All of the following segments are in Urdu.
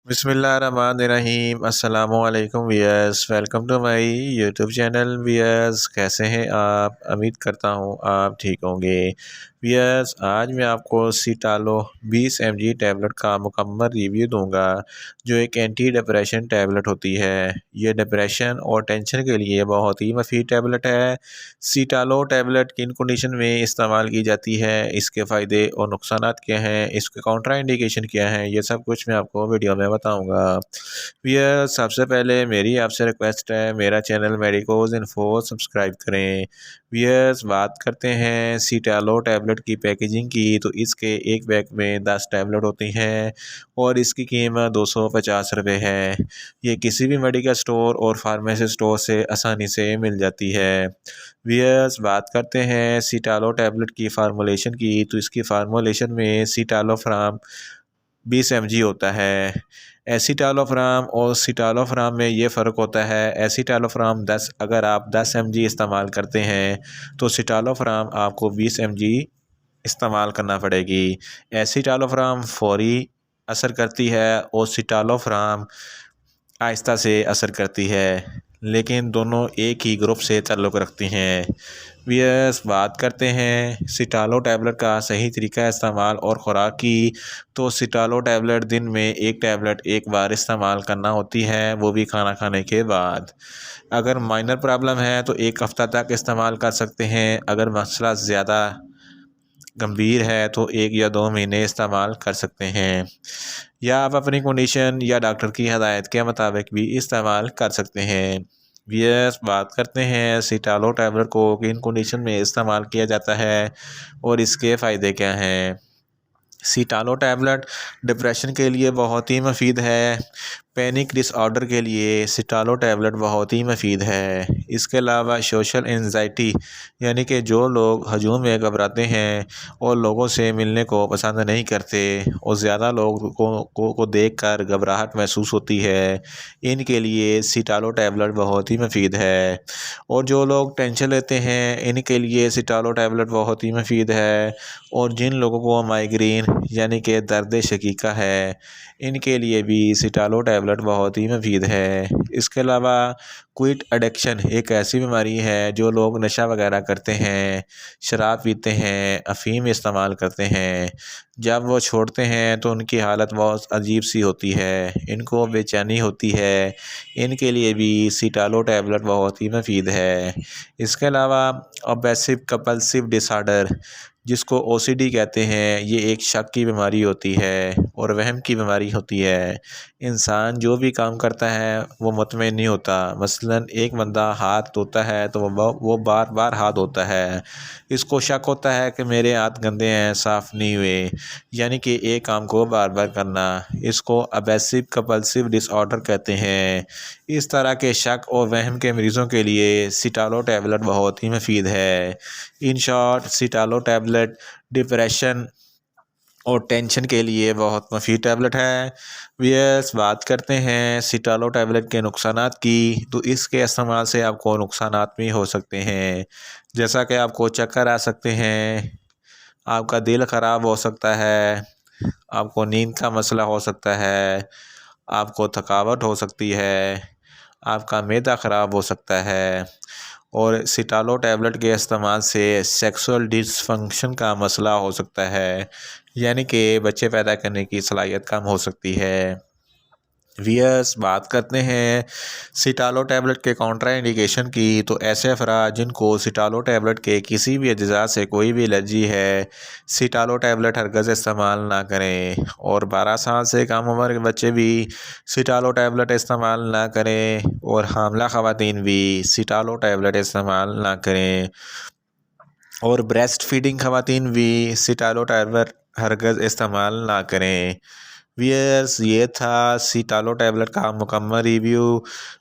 بسم اللہ الرحمن الرحیم۔ السلام علیکم viewers, welcome to my YouTube channel. Viewers کیسے ہیں آپ؟ امید کرتا ہوں آپ ٹھیک ہوں گے۔ ویئرز آج میں آپ کو سیٹالو 20 mg ٹیبلٹ کا مکمل ریویو دوں گا، جو ایک اینٹی ڈپریشن ٹیبلٹ ہوتی ہے۔ یہ ڈپریشن اور ٹینشن کے لیے بہت ہی مفید ٹیبلٹ ہے۔ سیٹالو ٹیبلٹ کن کنڈیشن میں استعمال کی جاتی ہے، اس کے فائدے اور نقصانات کیا ہیں، اس کے کاؤنٹرا انڈیکیشن کیا ہیں، یہ سب کچھ میں آپ کو ویڈیو میں بتاؤں گا۔ ویئرز سب سے پہلے میری آپ سے ریکویسٹ ہے، میرا چینل میڈیکوز انفو سبسکرائب کریں۔ ویئرز بات کرتے ہیں سیٹالو ٹیبلٹ کی پیکیجنگ کی، تو اس کے ایک بیگ میں 10 ٹیبلٹ ہوتی ہیں اور اس کی قیمت 250 روپے ہے۔ یہ کسی بھی میڈیکل سٹور اور فارمیسی سٹور سے آسانی سے مل جاتی ہے۔ ویئرز بات کرتے ہیں سیٹالو ٹیبلٹ کی فارمولیشن کی، تو اس کی فارمولیشن میں سیٹالو فرام 20 mg ہوتا ہے۔ ایسیٹالوفرام اور سیٹالوفرام میں یہ فرق ہوتا ہے، ایسیٹالوفرام 10 اگر آپ 10 mg استعمال کرتے ہیں تو سیٹالوفرام آپ کو 20 mg استعمال کرنا پڑے گی۔ ایسیٹالوفرام فوری اثر کرتی ہے اور سیٹالوفرام آہستہ سے اثر کرتی ہے، لیکن دونوں ایک ہی گروپ سے تعلق رکھتی ہیں۔ ویئرز بات کرتے ہیں سیٹالو ٹیبلٹ کا صحیح طریقہ استعمال اور خوراک کی، تو سیٹالو ٹیبلٹ دن میں ایک ٹیبلٹ ایک بار استعمال کرنا ہوتی ہے، وہ بھی کھانا کھانے کے بعد۔ اگر مائنر پرابلم ہے تو ایک ہفتہ تک استعمال کر سکتے ہیں، اگر مسئلہ زیادہ گمبھیر ہے تو 1 یا 2 مہینے استعمال کر سکتے ہیں، یا آپ اپنی کنڈیشن یا ڈاکٹر کی ہدایت کے مطابق بھی استعمال کر سکتے ہیں۔ ویئرز بات کرتے ہیں سیٹالو ٹیبلٹ کو کن کنڈیشن میں استعمال کیا جاتا ہے اور اس کے فائدے کیا ہیں۔ سیٹالو ٹیبلٹ ڈپریشن کے لیے بہت ہی مفید ہے۔ پینک ڈس آرڈر کے لیے سیٹالو ٹیبلٹ بہت ہی مفید ہے۔ اس کے علاوہ سوشل انزائٹی، یعنی کہ جو لوگ ہجوم میں گھبراتے ہیں اور لوگوں سے ملنے کو پسند نہیں کرتے اور زیادہ لوگوں کو دیکھ کر گھبراہٹ محسوس ہوتی ہے، ان کے لیے سیٹالو ٹیبلٹ بہت ہی مفید ہے۔ اور جو لوگ ٹینشن لیتے ہیں ان کے لیے سیٹالو ٹیبلٹ بہت ہی مفید ہے۔ اور جن لوگوں کو مائیگرین یعنی کہ درد شقیقہ ہے، ان کے لیے بھی سیٹالو ٹیبلٹ بہت ہی مفید ہے۔ اس کے علاوہ کوئٹ ایڈکشن ایک ایسی بیماری ہے، جو لوگ نشہ وغیرہ کرتے ہیں، شراب پیتے ہیں، افیم استعمال کرتے ہیں، جب وہ چھوڑتے ہیں تو ان کی حالت بہت عجیب سی ہوتی ہے، ان کو بے چینی ہوتی ہے، ان کے لیے بھی سیٹالو ٹیبلٹ بہت ہی مفید ہے۔ اس کے علاوہ اوبسیو کمپلسیو ڈس آرڈر، جس کو OCD کہتے ہیں، یہ ایک شک کی بیماری ہوتی ہے اور وہم کی بیماری ہوتی ہے۔ انسان جو بھی کام کرتا ہے وہ مطمئن نہیں ہوتا، مثلاً ایک بندہ ہاتھ دھوتا ہے تو وہ بار بار ہاتھ دھوتا ہے، اس کو شک ہوتا ہے کہ میرے ہاتھ گندے ہیں، صاف نہیں ہوئے، یعنی کہ ایک کام کو بار بار کرنا، اس کو اوبسیو کمپلسیو ڈس آرڈر کہتے ہیں۔ اس طرح کے شک اور وہم کے مریضوں کے لیے سیٹالو ٹیبلٹ بہت ہی مفید ہے۔ ان شارٹ سیٹالو ٹیبلٹ ڈپریشن اور ٹینشن کے لیے بہت مفید ٹیبلٹ ہے۔ ویئرز بات کرتے ہیں سیٹالو ٹیبلٹ کے نقصانات کی، تو اس کے استعمال سے آپ کو نقصانات بھی ہو سکتے ہیں، جیسا کہ آپ کو چکر آ سکتے ہیں، آپ کا دل خراب ہو سکتا ہے، آپ کو نیند کا مسئلہ ہو سکتا ہے، آپ کو تھکاوٹ ہو سکتی ہے، آپ کا معدہ خراب ہو سکتا ہے، اور سیٹالو ٹیبلٹ کے استعمال سے سیکسول ڈس فنکشن کا مسئلہ ہو سکتا ہے، یعنی کہ بچے پیدا کرنے کی صلاحیت کم ہو سکتی ہے۔ ویئرز بات کرتے ہیں سیٹالو ٹیبلٹ کے کاؤنٹرا انڈیکیشن کی، تو ایسے افراد جن کو سیٹالو ٹیبلٹ کے کسی بھی اجزاء سے کوئی بھی الرجی ہے، سیٹالو ٹیبلٹ ہرگز استعمال نہ کریں، اور 12 سال سے کم عمر کے بچے بھی سیٹالو ٹیبلٹ استعمال نہ کریں، اور حاملہ خواتین بھی سیٹالو ٹیبلٹ استعمال نہ کریں، اور بریسٹ فیڈنگ خواتین بھی سیٹالو ٹیبلٹ ہرگز استعمال نہ کریں۔ ویئرز یہ تھا سیٹالو ٹیبلٹ کا مکمل ریویو۔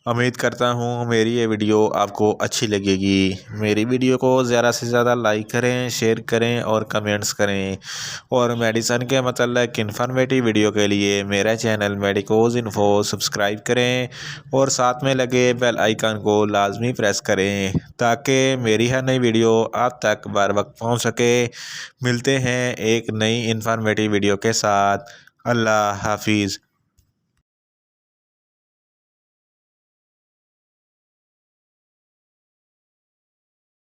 امید کرتا ہوں میری یہ ویڈیو آپ کو اچھی لگے گی۔ میری ویڈیو کو زیادہ سے زیادہ لائک کریں، شیئر کریں اور کمنٹس کریں، اور میڈیسن کے متعلق انفارمیٹیو ویڈیو کے لیے میرا چینل میڈیکوز انفو سبسکرائب کریں، اور ساتھ میں لگے بیل آئیکن کو لازمی پریس کریں تاکہ میری ہر نئی ویڈیو آپ تک بر وقت پہنچ سکے۔ ملتے ہیں ایک نئی انفارمیٹیو ویڈیو کے ساتھ۔ اللہ حافظ۔